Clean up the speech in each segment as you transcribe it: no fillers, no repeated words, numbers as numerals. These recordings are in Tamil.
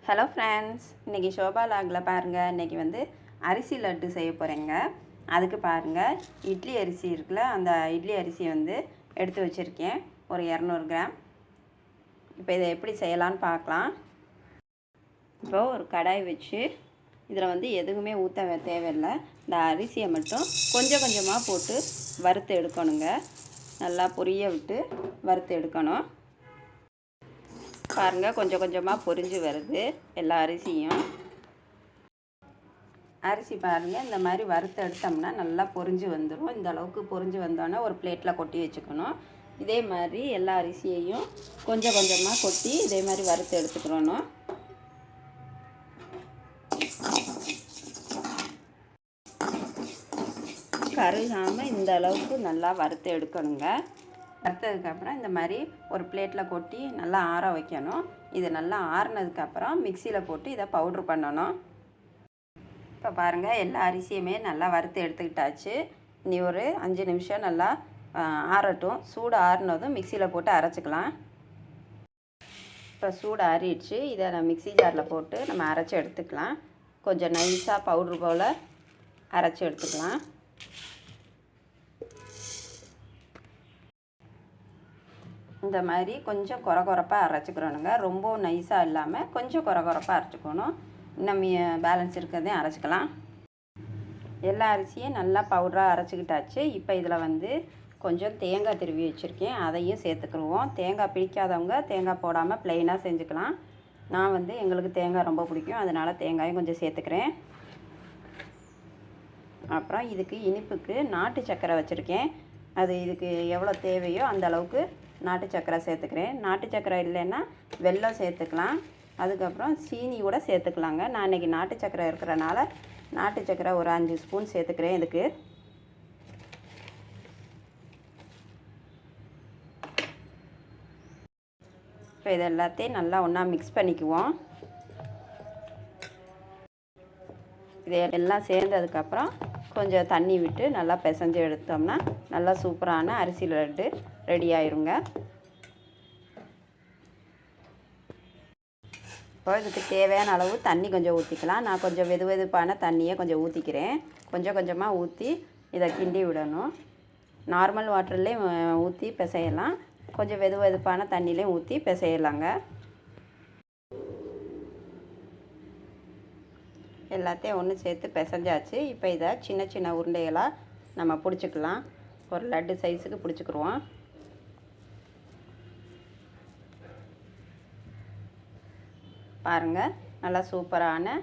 ஹலோ ஃப்ரெண்ட்ஸ், இன்றைக்கி ஷோபா லாகில் பாருங்கள். இன்றைக்கி வந்து அரிசி லட்டு செய்ய போகிறேங்க. அதுக்கு பாருங்கள், இட்லி அரிசி இருக்குல்ல, அந்த இட்லி அரிசி வந்து எடுத்து வச்சுருக்கேன், ஒரு 200 கிராம். இப்போ இதை எப்படி செய்யலான்னு பார்க்கலாம். இப்போது ஒரு கடாய் வச்சு இதில் வந்து எதுவுமே ஊற்ற தேவையில்லை. இந்த அரிசியை மட்டும் கொஞ்சம் கொஞ்சமாக போட்டு வறுத்து எடுக்கணுங்க. நல்லா பொரிய விட்டு வறுத்து எடுக்கணும். பாருங்கள், கொஞ்சம் கொஞ்சமாக பொரிஞ்சு வருது எல்லா அரிசியும். அரிசி பாருங்கள், இந்த மாதிரி வறுத்து எடுத்தோம்னா நல்லா பொரிஞ்சு வந்துடும். இந்த அளவுக்கு பொரிஞ்சு வந்தோன்னே ஒரு பிளேட்டில் கொட்டி வச்சுக்கணும். இதே மாதிரி எல்லா அரிசியையும் கொஞ்சம் கொஞ்சமாக கொட்டி இதே மாதிரி வறுத்து எடுத்துக்கிறணும். கருகாமல் இந்த அளவுக்கு நல்லா வறுத்து எடுக்கணுங்க. வறுத்ததுக்கப்புறம் இந்த மாதிரி ஒரு பிளேட்டில் கொட்டி நல்லா ஆற வைக்கணும். இது நல்லா ஆறினதுக்கப்புறம் மிக்சியில் போட்டு இதை பவுட்ரு பண்ணணும். இப்போ பாருங்கள், எல்லா அரிசியுமே நல்லா வறுத்து எடுத்துக்கிட்டாச்சு. இனி ஒரு 5 நிமிஷம் நல்லா ஆறட்டும். சூடு ஆறினதும் மிக்சியில் போட்டு அரைச்சிக்கலாம். இப்போ சூடு ஆறிடுச்சு. இதை நான் மிக்சி ஜாரில் போட்டு நம்ம அரைச்சி எடுத்துக்கலாம். கொஞ்சம் நைஸாக பவுட்ரு போல் அரைச்சி எடுத்துக்கலாம். இந்த மாதிரி கொஞ்சம் கொரகொரப்பாக அரைச்சிக்கிறோனுங்க. ரொம்ப நைஸாக இல்லாமல் கொஞ்சம் கொரகொரப்பாக அரைச்சிக்கணும். இன்னும் பேலன்ஸ் இருக்கிறதையும் அரைச்சிக்கலாம். எல்லா அரிசியும் நல்லா பவுடராக அரைச்சிக்கிட்டாச்சு. இப்போ இதில் வந்து கொஞ்சம் தேங்காய் திருவி வச்சுருக்கேன், அதையும் சேர்த்துக்கிடுவோம். தேங்காய் பிடிக்காதவங்க தேங்காய் போடாமல் ப்ளெயினாக செஞ்சுக்கலாம். நான் வந்து எங்களுக்கு தேங்காய் ரொம்ப பிடிக்கும், அதனால் தேங்காயும் கொஞ்சம் சேர்த்துக்கிறேன். அப்புறம் இதுக்கு இனிப்புக்கு நாட்டு சர்க்கரை வச்சுருக்கேன். அது இதுக்கு எவ்வளோ தேவையோ அந்த அளவுக்கு நாட்டு சர்க்கரை சேர்த்துக்கிறேன். நாட்டு சர்க்கரை இல்லைன்னா வெல்லம் சேர்த்துக்கலாம். அதுக்கப்புறம் சீனி கூட சேர்த்துக்கலாங்க. நான் இன்றைக்கி நாட்டு சர்க்கரை இருக்கிறனால நாட்டு சர்க்கரை ஒரு 5 ஸ்பூன் சேர்த்துக்கிறேன். இதுக்கு இப்போ இது எல்லாத்தையும் நல்லா ஒன்றா மிக்ஸ் பண்ணிக்குவோம். இது எல்லாம் சேர்ந்ததுக்கப்புறம் கொஞ்சம் தண்ணி விட்டு நல்லா பிசைஞ்சு எடுத்தோம்னா நல்லா சூப்பரான அரிசி லட்டு ரெடி ஆயிருங்க. இப்போ இதுக்கு தேவையான அளவு தண்ணி கொஞ்சம் ஊற்றிக்கலாம். நான் கொஞ்சம் வெதுவெதுப்பான தண்ணியை கொஞ்சம் ஊற்றிக்கிறேன். கொஞ்சம் கொஞ்சமாக ஊற்றி இதை கிண்டி விடணும். நார்மல் வாட்டர்லேயும் ஊற்றி பிசையலாம், கொஞ்சம் வெதுவெதுப்பான தண்ணியிலையும் ஊற்றி பிசையலாங்க. எல்லாத்தையும் ஒன்று சேர்த்து பிசைஞ்சாச்சு. இப்போ இதை சின்ன சின்ன உருண்டைகளாக நம்ம பிடிச்சிக்கலாம். ஒரு லட்டு சைஸுக்கு பிடிச்சிக்கிடுவோம். பாருங்கள், நல்லா சூப்பரான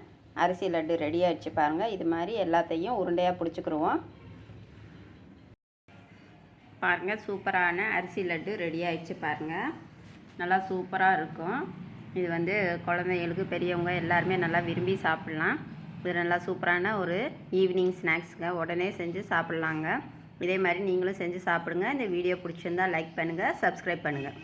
அரிசி லட்டு ரெடி ஆகிடுச்சு. பாருங்கள், இது மாதிரி எல்லாத்தையும் உருண்டையாக பிடிச்சிக்கிடுவோம். பாருங்கள், சூப்பரான அரிசி லட்டு ரெடி ஆகிடுச்சு. பாருங்கள், நல்லா சூப்பராக இருக்கும். இது வந்து குழந்தைங்களுக்கு பெரியவங்க எல்லாருமே நல்லா விரும்பி சாப்பிட்லாம். இது நல்லா சூப்பரான ஒரு ஈவினிங் ஸ்நாக்ஸுங்க. உடனே செஞ்சு சாப்பிட்லாங்க. இதே மாதிரி நீங்களும் செஞ்சு சாப்பிடுங்க. இந்த வீடியோ பிடிச்சிருந்தால் லைக் பண்ணுங்கள், சப்ஸ்கிரைப் பண்ணுங்கள்.